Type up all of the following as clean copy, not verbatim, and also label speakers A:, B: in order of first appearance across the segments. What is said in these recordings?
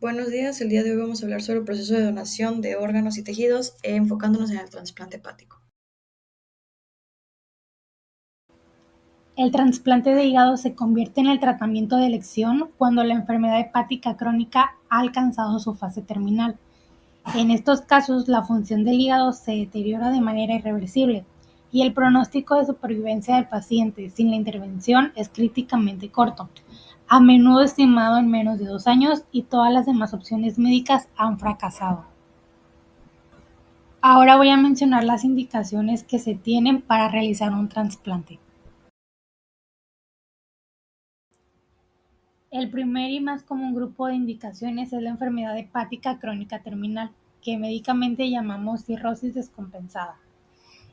A: Buenos días, el día de hoy vamos a hablar sobre el proceso de donación de órganos y tejidos, enfocándonos en el trasplante hepático.
B: El trasplante de hígado se convierte en el tratamiento de elección cuando la enfermedad hepática crónica ha alcanzado su fase terminal. En estos casos, la función del hígado se deteriora de manera irreversible y el pronóstico de supervivencia del paciente sin la intervención es críticamente corto, a menudo estimado en menos de 2 años, y todas las demás opciones médicas han fracasado. Ahora voy a mencionar las indicaciones que se tienen para realizar un trasplante. El primer y más común grupo de indicaciones es la enfermedad hepática crónica terminal, que médicamente llamamos cirrosis descompensada.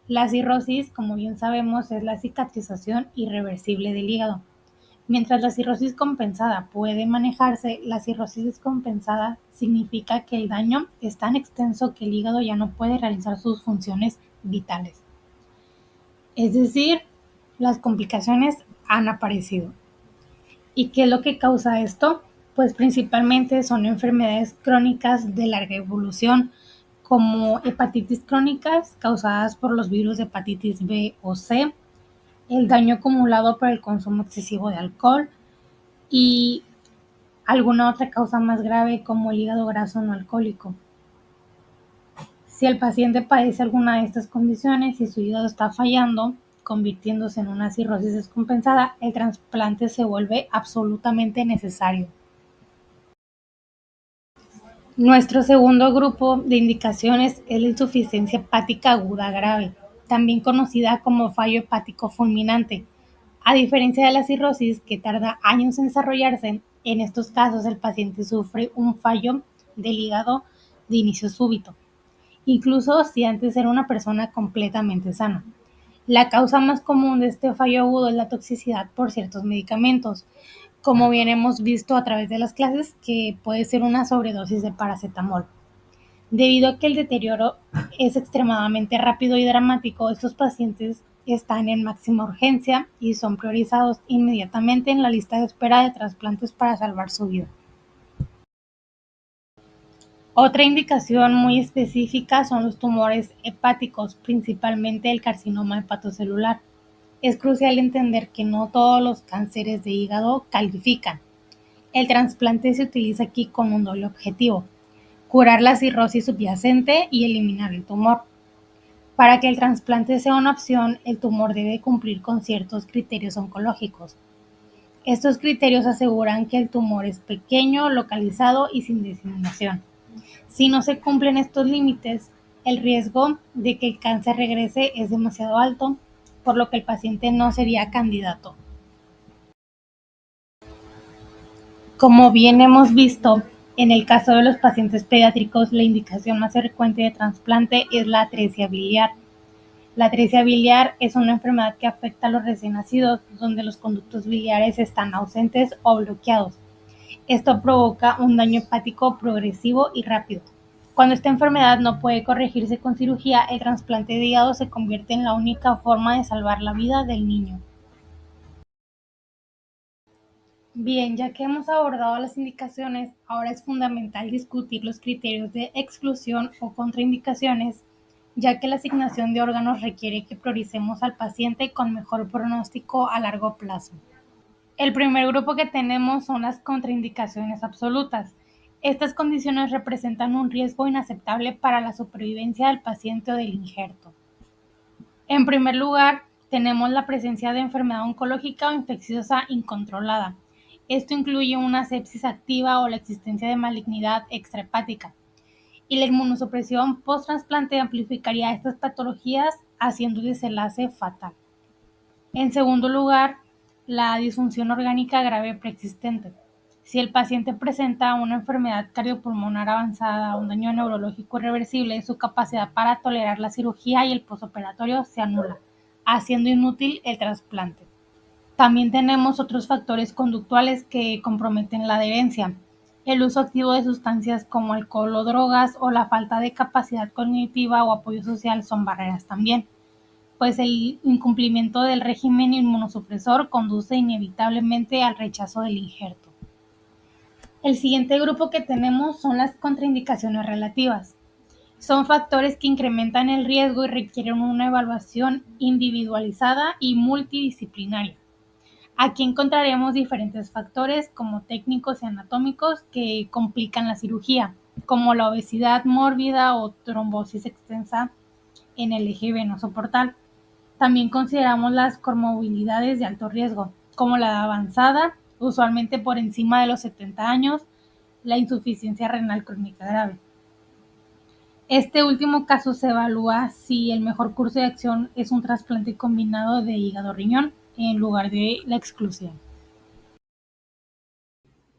B: La cirrosis, como bien sabemos, es la cicatrización irreversible del hígado. Mientras la cirrosis compensada puede manejarse, la cirrosis descompensada significa que el daño es tan extenso que el hígado ya no puede realizar sus funciones vitales. Es decir, las complicaciones han aparecido. ¿Y qué es lo que causa esto? Pues principalmente son enfermedades crónicas de larga evolución, como hepatitis crónicas causadas por los virus de hepatitis B o C, el daño acumulado por el consumo excesivo de alcohol y alguna otra causa más grave como el hígado graso no alcohólico. Si el paciente padece alguna de estas condiciones y su hígado está fallando, convirtiéndose en una cirrosis descompensada, el trasplante se vuelve absolutamente necesario. Nuestro segundo grupo de indicaciones es la insuficiencia hepática aguda grave, también conocida como fallo hepático fulminante. A diferencia de la cirrosis, que tarda años en desarrollarse, en estos casos el paciente sufre un fallo del hígado de inicio súbito, incluso si antes era una persona completamente sana. La causa más común de este fallo agudo es la toxicidad por ciertos medicamentos, como bien hemos visto a través de las clases, que puede ser una sobredosis de paracetamol. Debido a que el deterioro es extremadamente rápido y dramático, estos pacientes están en máxima urgencia y son priorizados inmediatamente en la lista de espera de trasplantes para salvar su vida. Otra indicación muy específica son los tumores hepáticos, principalmente el carcinoma hepatocelular. Es crucial entender que no todos los cánceres de hígado califican. El trasplante se utiliza aquí con un doble objetivo: curar la cirrosis subyacente y eliminar el tumor. Para que el trasplante sea una opción, el tumor debe cumplir con ciertos criterios oncológicos. Estos criterios aseguran que el tumor es pequeño, localizado y sin diseminación. Si no se cumplen estos límites, el riesgo de que el cáncer regrese es demasiado alto, por lo que el paciente no sería candidato. Como bien hemos visto, en el caso de los pacientes pediátricos, la indicación más frecuente de trasplante es la atresia biliar. La atresia biliar es una enfermedad que afecta a los recién nacidos, donde los conductos biliares están ausentes o bloqueados. Esto provoca un daño hepático progresivo y rápido. Cuando esta enfermedad no puede corregirse con cirugía, el trasplante de hígado se convierte en la única forma de salvar la vida del niño. Bien, ya que hemos abordado las indicaciones, ahora es fundamental discutir los criterios de exclusión o contraindicaciones, ya que la asignación de órganos requiere que prioricemos al paciente con mejor pronóstico a largo plazo. El primer grupo que tenemos son las contraindicaciones absolutas. Estas condiciones representan un riesgo inaceptable para la supervivencia del paciente o del injerto. En primer lugar, tenemos la presencia de enfermedad oncológica o infecciosa incontrolada. Esto incluye una sepsis activa o la existencia de malignidad extrahepática. Y la inmunosupresión post-trasplante amplificaría estas patologías, haciendo el desenlace fatal. En segundo lugar, la disfunción orgánica grave preexistente. Si el paciente presenta una enfermedad cardiopulmonar avanzada, un daño neurológico irreversible, su capacidad para tolerar la cirugía y el postoperatorio se anula, haciendo inútil el trasplante. También tenemos otros factores conductuales que comprometen la adherencia. El uso activo de sustancias como alcohol o drogas, o la falta de capacidad cognitiva o apoyo social son barreras también, pues el incumplimiento del régimen inmunosupresor conduce inevitablemente al rechazo del injerto. El siguiente grupo que tenemos son las contraindicaciones relativas. Son factores que incrementan el riesgo y requieren una evaluación individualizada y multidisciplinaria. Aquí encontraremos diferentes factores como técnicos y anatómicos que complican la cirugía, como la obesidad mórbida o trombosis extensa en el eje venoso portal. También consideramos las comorbilidades de alto riesgo, como la edad avanzada, usualmente por encima de los 70 años, la insuficiencia renal crónica grave. Este último caso se evalúa si el mejor curso de acción es un trasplante combinado de hígado-riñón en lugar de la exclusión.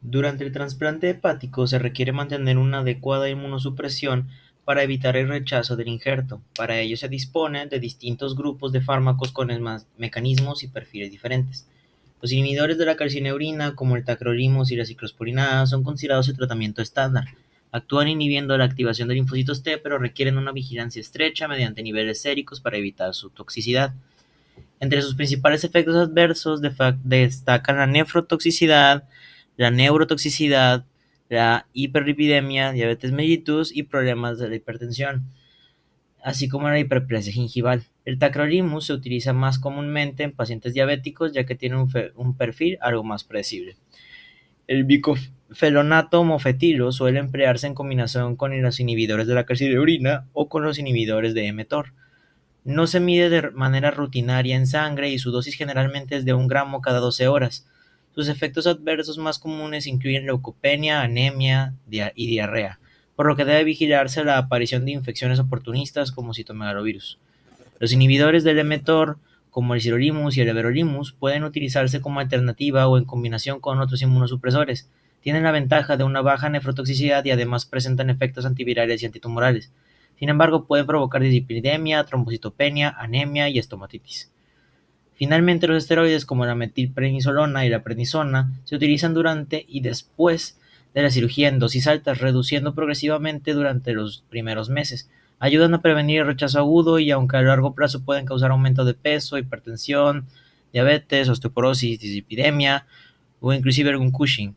C: Durante el trasplante hepático se requiere mantener una adecuada inmunosupresión para evitar el rechazo del injerto. Para ello se dispone de distintos grupos de fármacos con mecanismos y perfiles diferentes. Los inhibidores de la calcineurina, como el tacrolimus y la ciclosporinada, son considerados el tratamiento estándar. Actúan inhibiendo la activación de linfocitos T, pero requieren una vigilancia estrecha mediante niveles séricos para evitar su toxicidad. Entre sus principales efectos adversos destacan la nefrotoxicidad, la neurotoxicidad, la hiperlipidemia, diabetes mellitus y problemas de la hipertensión, así como la hiperplasia gingival. El tacrolimus se utiliza más comúnmente en pacientes diabéticos ya que tiene un perfil algo más predecible. El bicofelonato mofetilo suele emplearse en combinación con los inhibidores de la calcineurina o con los inhibidores de mTOR. No se mide de manera rutinaria en sangre y su dosis generalmente es de 1 gramo cada 12 horas. Sus efectos adversos más comunes incluyen leucopenia, anemia y diarrea, por lo que debe vigilarse la aparición de infecciones oportunistas como citomegalovirus. Los inhibidores del mTOR, como el sirolimus y el everolimus, pueden utilizarse como alternativa o en combinación con otros inmunosupresores. Tienen la ventaja de una baja nefrotoxicidad y además presentan efectos antivirales y antitumorales. Sin embargo, pueden provocar dislipidemia, trombocitopenia, anemia y estomatitis. Finalmente, los esteroides como la metilprednisolona y la prednisona se utilizan durante y después de la cirugía en dosis altas, reduciendo progresivamente durante los primeros meses. Ayudan a prevenir el rechazo agudo y aunque a largo plazo pueden causar aumento de peso, hipertensión, diabetes, osteoporosis, dislipidemia o inclusive algún Cushing.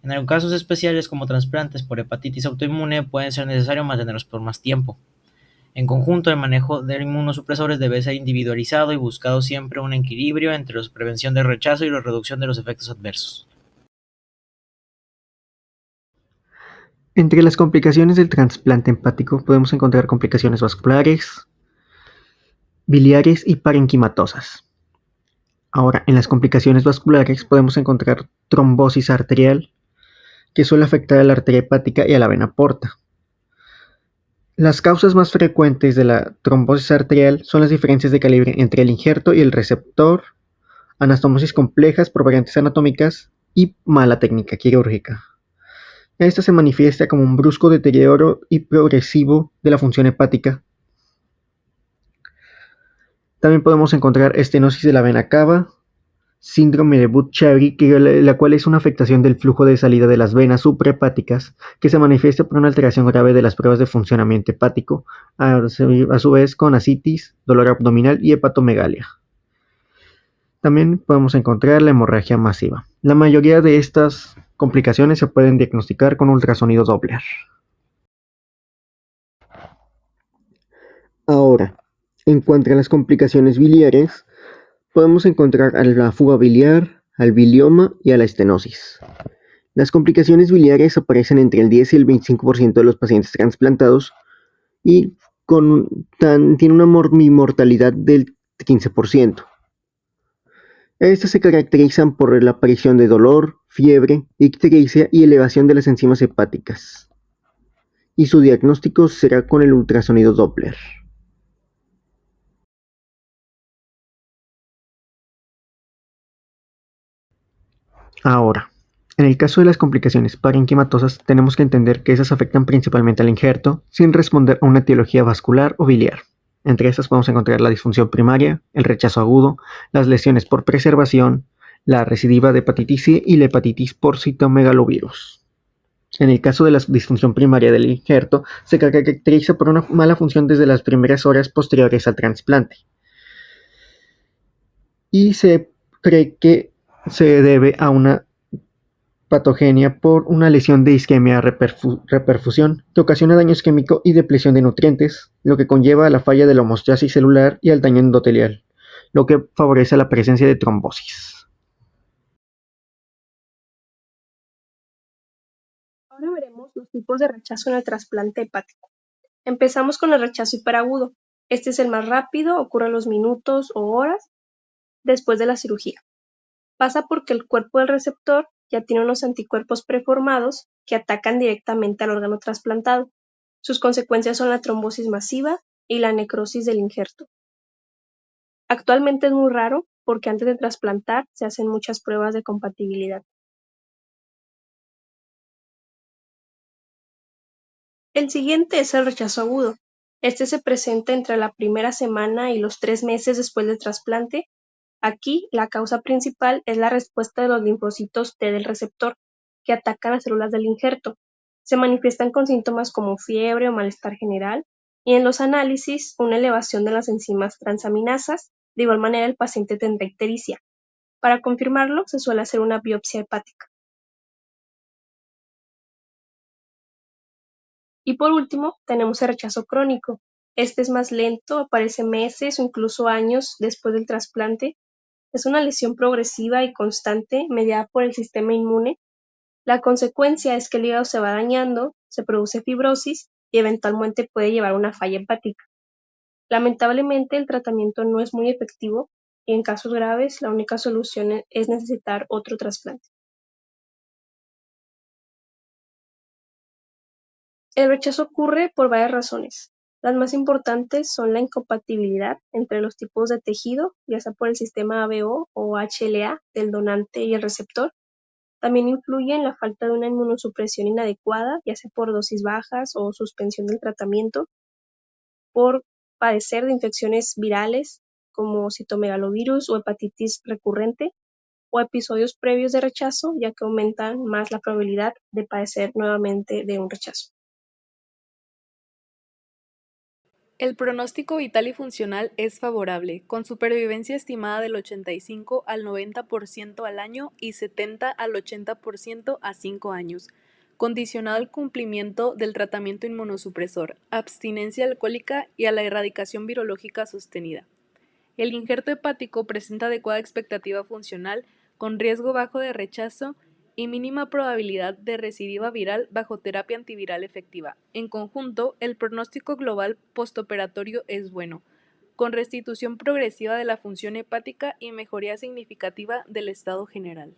C: En algunos casos especiales como trasplantes por hepatitis autoinmune puede ser necesario mantenerlos por más tiempo. En conjunto, el manejo de inmunosupresores debe ser individualizado y buscado siempre un equilibrio entre la prevención del rechazo y la reducción de los efectos adversos.
D: Entre las complicaciones del trasplante hepático podemos encontrar complicaciones vasculares, biliares y parenquimatosas. Ahora, en las complicaciones vasculares podemos encontrar trombosis arterial, que suele afectar a la arteria hepática y a la vena porta. Las causas más frecuentes de la trombosis arterial son las diferencias de calibre entre el injerto y el receptor, anastomosis complejas por variantes anatómicas y mala técnica quirúrgica. Esta se manifiesta como un brusco deterioro y progresivo de la función hepática. También podemos encontrar estenosis de la vena cava, síndrome de Budd-Chiari, la cual es una afectación del flujo de salida de las venas suprahepáticas que se manifiesta por una alteración grave de las pruebas de funcionamiento hepático, a su vez con ascitis, dolor abdominal y hepatomegalia. También podemos encontrar la hemorragia masiva. La mayoría de estas complicaciones se pueden diagnosticar con ultrasonido Doppler. Ahora, en cuanto a las complicaciones biliares, podemos encontrar a la fuga biliar, al bilioma y a la estenosis. Las complicaciones biliares aparecen entre el 10 y el 25% de los pacientes trasplantados y tiene una mortalidad del 15%. Estas se caracterizan por la aparición de dolor, fiebre, ictericia y elevación de las enzimas hepáticas. Y su diagnóstico será con el ultrasonido Doppler. Ahora, en el caso de las complicaciones parenquimatosas, tenemos que entender que esas afectan principalmente al injerto, sin responder a una etiología vascular o biliar. Entre estas podemos encontrar la disfunción primaria, el rechazo agudo, las lesiones por preservación, la recidiva de hepatitis C y la hepatitis por citomegalovirus. En el caso de la disfunción primaria del injerto, se caracteriza por una mala función desde las primeras horas posteriores al trasplante. Y se cree que se debe a una patogenia por una lesión de isquemia reperfusión que ocasiona daño isquémico y depleción de nutrientes, lo que conlleva a la falla de la homeostasis celular y al daño endotelial, lo que favorece la presencia de trombosis.
E: Ahora veremos los tipos de rechazo en el trasplante hepático. Empezamos con el rechazo hiperagudo. Este es el más rápido, ocurre a los minutos o horas después de la cirugía. Pasa porque el cuerpo del receptor ya tiene unos anticuerpos preformados que atacan directamente al órgano trasplantado. Sus consecuencias son la trombosis masiva y la necrosis del injerto. Actualmente es muy raro porque antes de trasplantar se hacen muchas pruebas de compatibilidad. El siguiente es el rechazo agudo. Este se presenta entre la primera semana y los 3 meses después del trasplante. Aquí, la causa principal es la respuesta de los linfocitos T del receptor, que atacan las células del injerto. Se manifiestan con síntomas como fiebre o malestar general, y en los análisis, una elevación de las enzimas transaminasas. De igual manera, el paciente tendrá ictericia. Para confirmarlo, se suele hacer una biopsia hepática. Y por último, tenemos el rechazo crónico. Este es más lento, aparece meses o incluso años después del trasplante. Es una lesión progresiva y constante mediada por el sistema inmune. La consecuencia es que el hígado se va dañando, se produce fibrosis y eventualmente puede llevar a una falla hepática. Lamentablemente, el tratamiento no es muy efectivo y en casos graves la única solución es necesitar otro trasplante. El rechazo ocurre por varias razones. Las más importantes son la incompatibilidad entre los tipos de tejido, ya sea por el sistema ABO o HLA del donante y el receptor. También influye en la falta de una inmunosupresión inadecuada, ya sea por dosis bajas o suspensión del tratamiento, por padecer de infecciones virales como citomegalovirus o hepatitis recurrente, o episodios previos de rechazo, ya que aumentan más la probabilidad de padecer nuevamente de un rechazo.
F: El pronóstico vital y funcional es favorable, con supervivencia estimada del 85 al 90% al año y 70 al 80% a 5 años, condicionado al cumplimiento del tratamiento inmunosupresor, abstinencia alcohólica y a la erradicación virológica sostenida. El injerto hepático presenta adecuada expectativa funcional, con riesgo bajo de rechazo y mínima probabilidad de recidiva viral bajo terapia antiviral efectiva. En conjunto, el pronóstico global postoperatorio es bueno, con restitución progresiva de la función hepática y mejoría significativa del estado general.